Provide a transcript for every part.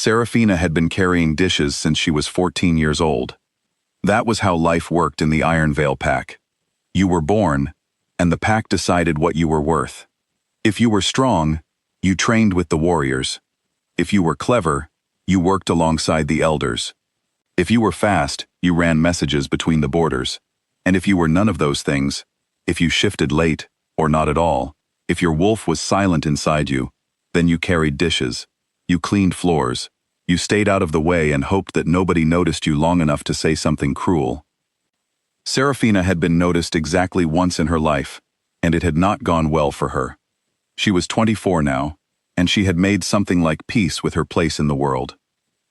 Serafina had been carrying dishes since she was 14 years old. That was how life worked in the Ironvale Pack. You were born, and the pack decided what you were worth. If you were strong, you trained with the warriors. If you were clever, you worked alongside the elders. If you were fast, you ran messages between the borders. And if you were none of those things, if you shifted late, or not at all, if your wolf was silent inside you, then you carried dishes, you cleaned floors, you stayed out of the way and hoped that nobody noticed you long enough to say something cruel. Serafina had been noticed exactly once in her life, and it had not gone well for her. She was 24 now, and she had made something like peace with her place in the world.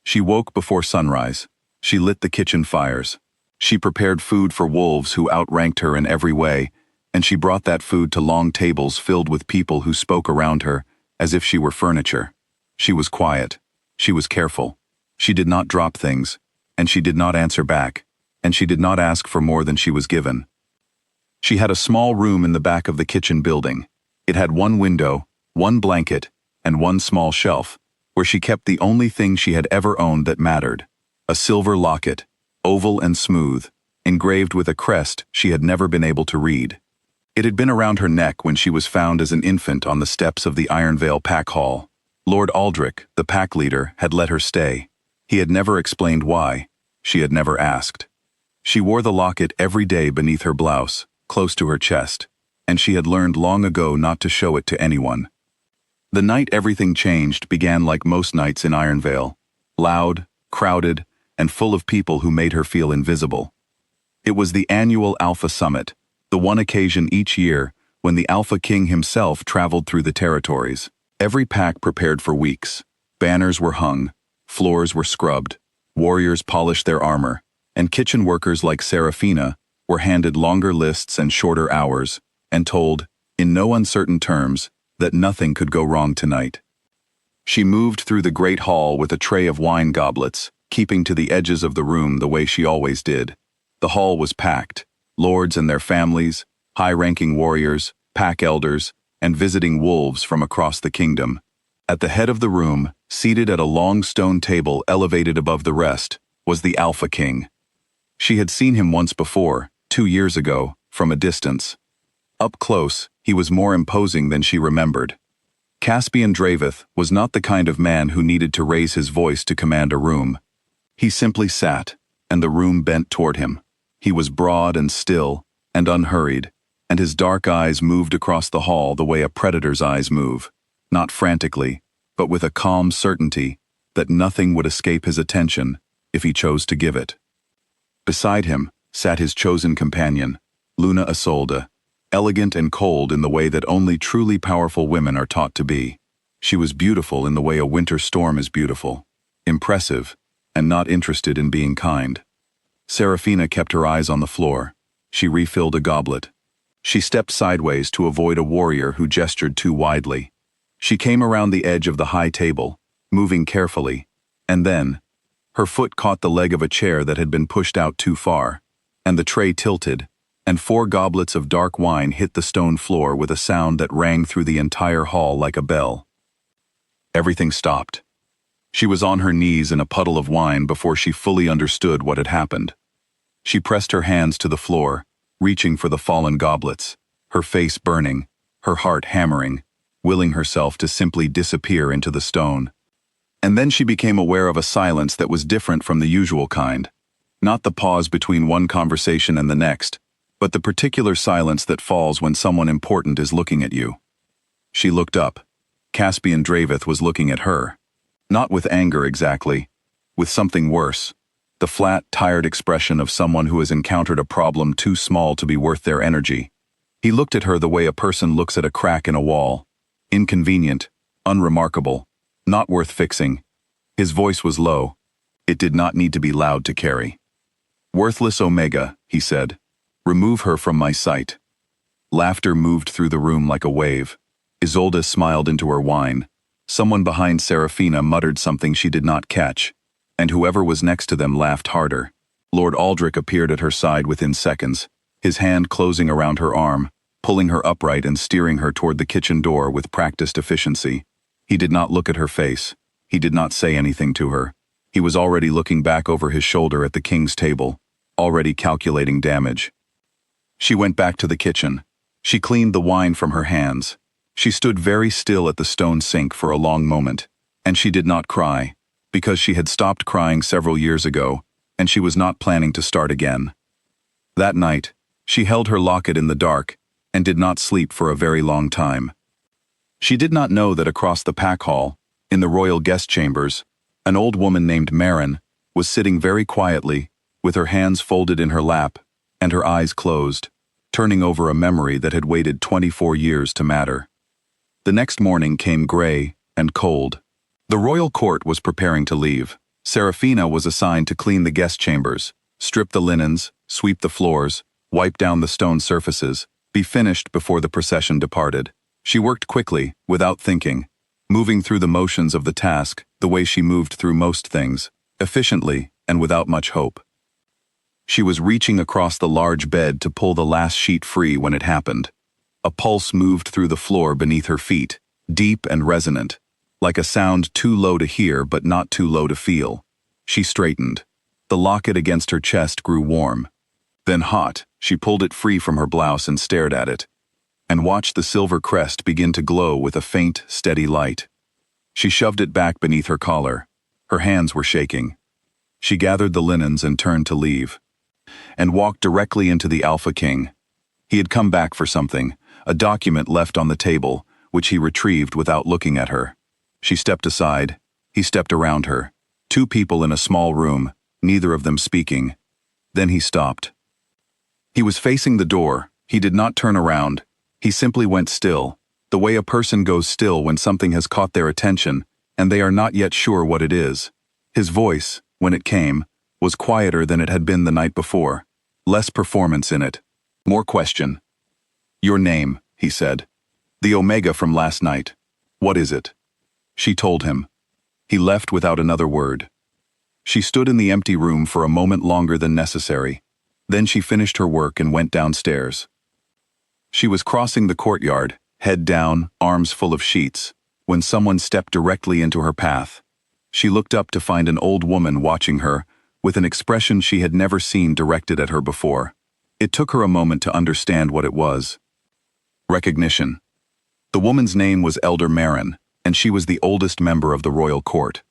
She woke before sunrise. She lit the kitchen fires. She prepared food for wolves who outranked her in every way, and she brought that food to long tables filled with people who spoke around her as if she were furniture. She was quiet. She was careful. She did not drop things, and she did not answer back, and she did not ask for more than she was given. She had a small room in the back of the kitchen building. It had one window, one blanket, and one small shelf, where she kept the only thing she had ever owned that mattered, a silver locket, oval and smooth, engraved with a crest she had never been able to read. It had been around her neck when she was found as an infant on the steps of the Ironvale Pack Hall. Lord Aldrich, the pack leader, had let her stay. He had never explained why. She had never asked. She wore the locket every day beneath her blouse, close to her chest, and she had learned long ago not to show it to anyone. The night everything changed began like most nights in Ironvale, loud, crowded, and full of people who made her feel invisible. It was the annual Alpha Summit, the one occasion each year when the Alpha King himself traveled through the territories. Every pack prepared for weeks. Banners were hung, floors were scrubbed, warriors polished their armor, and kitchen workers like Serafina were handed longer lists and shorter hours, and told, in no uncertain terms, that nothing could go wrong tonight. She moved through the great hall with a tray of wine goblets, keeping to the edges of the room the way she always did. The hall was packed, lords and their families, high-ranking warriors, pack elders, and visiting wolves from across the kingdom. At the head of the room, seated at a long stone table elevated above the rest, was the Alpha King. She had seen him once before, 2 years ago, from a distance. Up close, he was more imposing than she remembered. Caspian Draveth was not the kind of man who needed to raise his voice to command a room. He simply sat, and the room bent toward him. He was broad and still, and unhurried, and his dark eyes moved across the hall the way a predator's eyes move, not frantically, but with a calm certainty that nothing would escape his attention if he chose to give it. Beside him sat his chosen companion, Luna Isolde, elegant and cold in the way that only truly powerful women are taught to be. She was beautiful in the way a winter storm is beautiful, impressive, and not interested in being kind. Serafina kept her eyes on the floor. She refilled a goblet. She stepped sideways to avoid a warrior who gestured too widely. She came around the edge of the high table, moving carefully, and then, her foot caught the leg of a chair that had been pushed out too far, and the tray tilted, and 4 goblets of dark wine hit the stone floor with a sound that rang through the entire hall like a bell. Everything stopped. She was on her knees in a puddle of wine before she fully understood what had happened. She pressed her hands to the floor, reaching for the fallen goblets, her face burning, her heart hammering, willing herself to simply disappear into the stone. And then she became aware of a silence that was different from the usual kind, not the pause between one conversation and the next, but the particular silence that falls when someone important is looking at you. She looked up. Caspian Draveth was looking at her. Not with anger exactly, with something worse. The flat, tired expression of someone who has encountered a problem too small to be worth their energy. He looked at her the way a person looks at a crack in a wall. Inconvenient, unremarkable, not worth fixing. His voice was low. It did not need to be loud to carry. "Worthless Omega," he said. "Remove her from my sight." Laughter moved through the room like a wave. Isolde smiled into her wine. Someone behind Serafina muttered something she did not catch, and whoever was next to them laughed harder. Lord Aldrich appeared at her side within seconds, his hand closing around her arm, pulling her upright and steering her toward the kitchen door with practiced efficiency. He did not look at her face. He did not say anything to her. He was already looking back over his shoulder at the king's table, already calculating damage. She went back to the kitchen. She cleaned the wine from her hands. She stood very still at the stone sink for a long moment, and she did not cry, because she had stopped crying several years ago, and she was not planning to start again. That night, she held her locket in the dark and did not sleep for a very long time. She did not know that across the pack hall, in the royal guest chambers, an old woman named Marin was sitting very quietly, with her hands folded in her lap and her eyes closed, turning over a memory that had waited 24 years to matter. The next morning came gray and cold. The royal court was preparing to leave. Serafina was assigned to clean the guest chambers, strip the linens, sweep the floors, wipe down the stone surfaces, be finished before the procession departed. She worked quickly, without thinking, moving through the motions of the task the way she moved through most things, efficiently and without much hope. She was reaching across the large bed to pull the last sheet free when it happened. A pulse moved through the floor beneath her feet, deep and resonant, like a sound too low to hear but not too low to feel. She straightened. The locket against her chest grew warm. Then hot, she pulled it free from her blouse and stared at it, and watched the silver crest begin to glow with a faint, steady light. She shoved it back beneath her collar. Her hands were shaking. She gathered the linens and turned to leave, and walked directly into the Alpha King. He had come back for something, a document left on the table, which he retrieved without looking at her. She stepped aside. He stepped around her. Two people in a small room, neither of them speaking. Then he stopped. He was facing the door. He did not turn around. He simply went still, the way a person goes still when something has caught their attention, and they are not yet sure what it is. His voice, when it came, was quieter than it had been the night before. Less performance in it. More question. "Your name," he said. "The Omega from last night. What is it?" She told him. He left without another word. She stood in the empty room for a moment longer than necessary. Then she finished her work and went downstairs. She was crossing the courtyard, head down, arms full of sheets, when someone stepped directly into her path. She looked up to find an old woman watching her, with an expression she had never seen directed at her before. It took her a moment to understand what it was. Recognition. The woman's name was Elder Marin, and she was the oldest member of the royal court.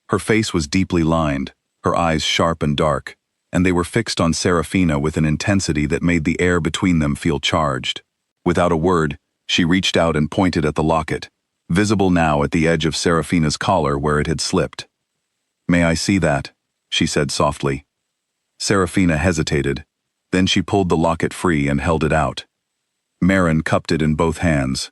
Her face was deeply lined, her eyes sharp and dark, and they were fixed on Serafina with an intensity that made the air between them feel charged. Without a word, she reached out and pointed at the locket, visible now at the edge of Serafina's collar where it had slipped. "May I see that?" she said softly. Serafina hesitated. Then she pulled the locket free and held it out. Marin cupped it in both hands.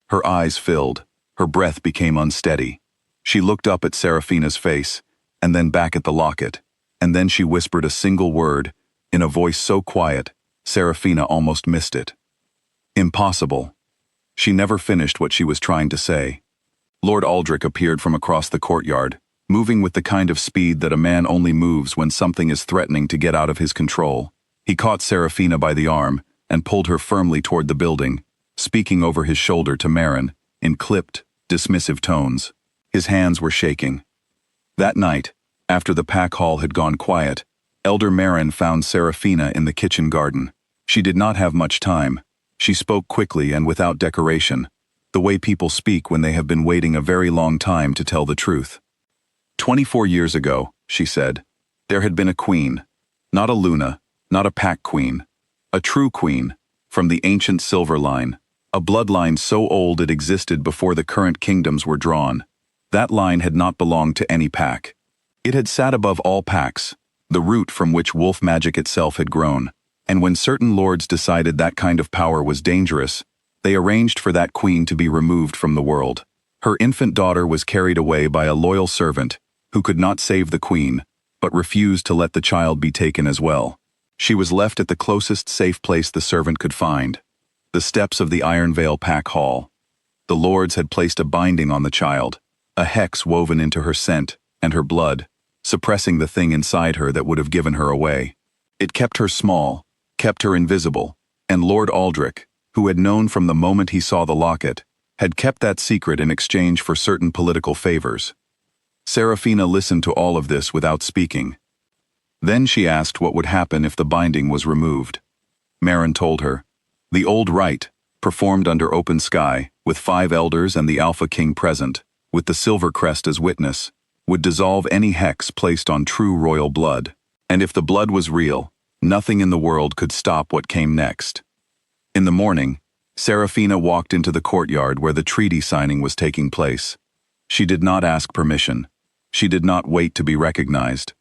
Her eyes filled. Her breath became unsteady. She looked up at Serafina's face, and then back at the locket, and then she whispered a single word, in a voice so quiet, Serafina almost missed it. "Impossible." She never finished what she was trying to say. Lord Aldrich appeared from across the courtyard, moving with the kind of speed that a man only moves when something is threatening to get out of his control. He caught Serafina by the arm and pulled her firmly toward the building, speaking over his shoulder to Marin, in clipped, dismissive tones. His hands were shaking. That night, after the pack hall had gone quiet, Elder Marin found Serafina in the kitchen garden. She did not have much time. She spoke quickly and without decoration, the way people speak when they have been waiting a very long time to tell the truth. 24 years ago, she said, there had been a queen. Not a Luna, not a pack queen. A true queen, from the ancient silver line. A bloodline so old it existed before the current kingdoms were drawn. That line had not belonged to any pack. It had sat above all packs, the root from which wolf magic itself had grown. And when certain lords decided that kind of power was dangerous, they arranged for that queen to be removed from the world. Her infant daughter was carried away by a loyal servant who could not save the queen, but refused to let the child be taken as well. She was left at the closest safe place the servant could find, the steps of the Ironvale Pack Hall. The lords had placed a binding on the child, a hex woven into her scent and her blood, suppressing the thing inside her that would have given her away. It kept her small, kept her invisible, and Lord Aldrich, who had known from the moment he saw the locket, had kept that secret in exchange for certain political favors. Serafina listened to all of this without speaking. Then she asked what would happen if the binding was removed. Maren told her. The old rite, performed under open sky, with 5 elders and the Alpha King present, with the silver crest as witness, would dissolve any hex placed on true royal blood. And if the blood was real, nothing in the world could stop what came next. In the morning, Serafina walked into the courtyard where the treaty signing was taking place. She did not ask permission. She did not wait to be recognized.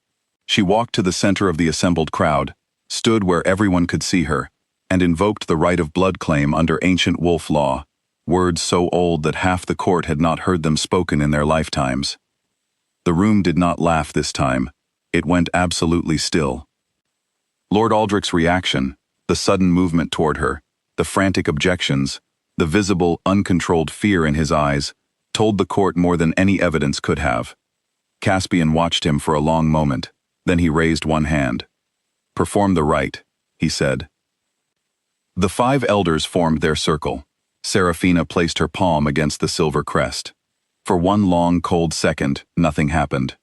She walked to the center of the assembled crowd, stood where everyone could see her, and invoked the right of blood claim under ancient wolf law, words so old that half the court had not heard them spoken in their lifetimes. The room did not laugh this time. It went absolutely still. Lord Aldrich's reaction, the sudden movement toward her, the frantic objections, the visible, uncontrolled fear in his eyes, told the court more than any evidence could have. Caspian watched him for a long moment, then he raised one hand. "Perform the rite," he said. The 5 elders formed their circle. Serafina placed her palm against the silver crest. For one long, cold second, nothing happened.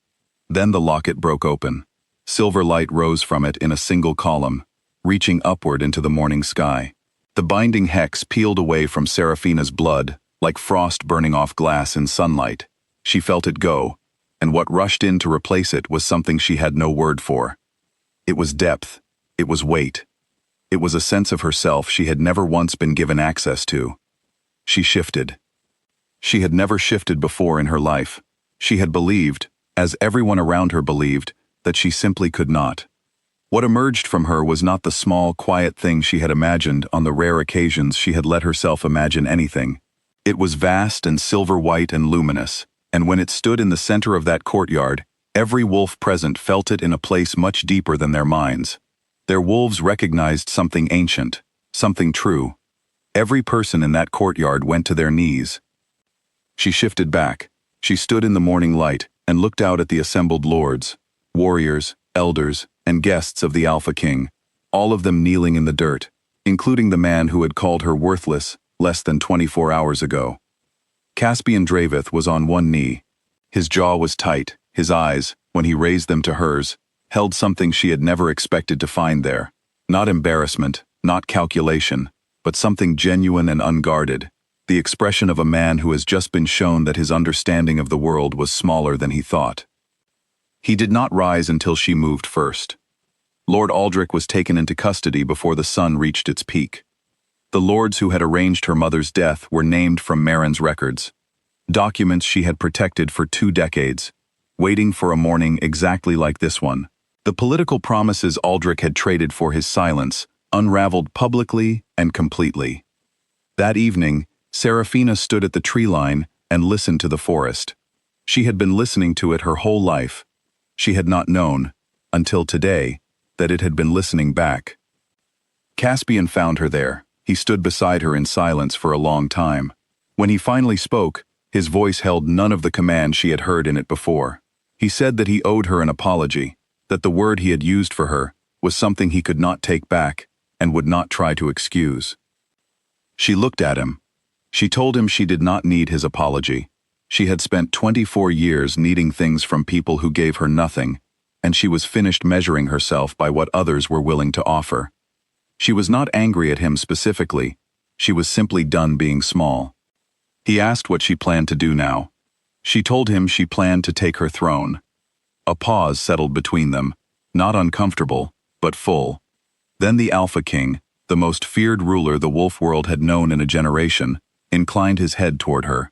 Then the locket broke open. Silver light rose from it in a single column, reaching upward into the morning sky. The binding hex peeled away from Serafina's blood, like frost burning off glass in sunlight. She felt it go, and what rushed in to replace it was something she had no word for. It was depth. It was weight. It was a sense of herself she had never once been given access to. She shifted. She had never shifted before in her life. She had believed, as everyone around her believed, that she simply could not. What emerged from her was not the small, quiet thing she had imagined on the rare occasions she had let herself imagine anything. It was vast and silver-white and luminous, and when it stood in the center of that courtyard, every wolf present felt it in a place much deeper than their minds. Their wolves recognized something ancient, something true. Every person in that courtyard went to their knees. She shifted back. She stood in the morning light and looked out at the assembled lords, warriors, elders, and guests of the Alpha King, all of them kneeling in the dirt, including the man who had called her worthless less than 24 hours ago. Caspian Dravith was on one knee. His jaw was tight. His eyes, when he raised them to hers, held something she had never expected to find there. Not embarrassment, not calculation, but something genuine and unguarded. The expression of a man who has just been shown that his understanding of the world was smaller than he thought. He did not rise until she moved first. Lord Aldrich was taken into custody before the sun reached its peak. The lords who had arranged her mother's death were named from Maren's records. Documents she had protected for 2 decades, waiting for a morning exactly like this one. The political promises Aldrich had traded for his silence unraveled publicly and completely. That evening, Serafina stood at the tree line and listened to the forest. She had been listening to it her whole life. She had not known, until today, that it had been listening back. Caspian found her there. He stood beside her in silence for a long time. When he finally spoke, his voice held none of the command she had heard in it before. He said that he owed her an apology, that the word he had used for her was something he could not take back and would not try to excuse. She looked at him. She told him she did not need his apology. She had spent 24 years needing things from people who gave her nothing, and she was finished measuring herself by what others were willing to offer. She was not angry at him specifically. She was simply done being small. He asked what she planned to do now. She told him she planned to take her throne. A pause settled between them, not uncomfortable, but full. Then the Alpha King, the most feared ruler the wolf world had known in a generation, inclined his head toward her.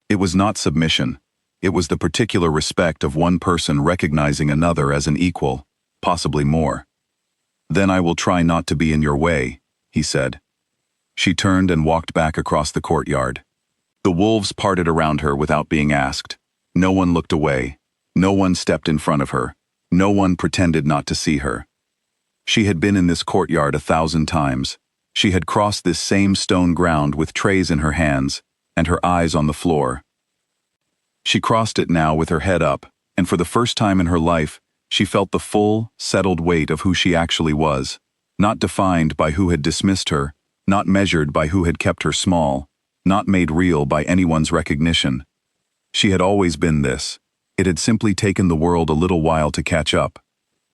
It was not submission. It was the particular respect of one person recognizing another as an equal, possibly more. "Then I will try not to be in your way," he said. She turned and walked back across the courtyard. The wolves parted around her without being asked. No one looked away. No one stepped in front of her. No one pretended not to see her. She had been in this courtyard 1,000 times. She had crossed this same stone ground with trays in her hands, and her eyes on the floor. She crossed it now with her head up, and for the first time in her life, she felt the full, settled weight of who she actually was, not defined by who had dismissed her, not measured by who had kept her small, not made real by anyone's recognition. She had always been this, It had simply taken the world a little while to catch up.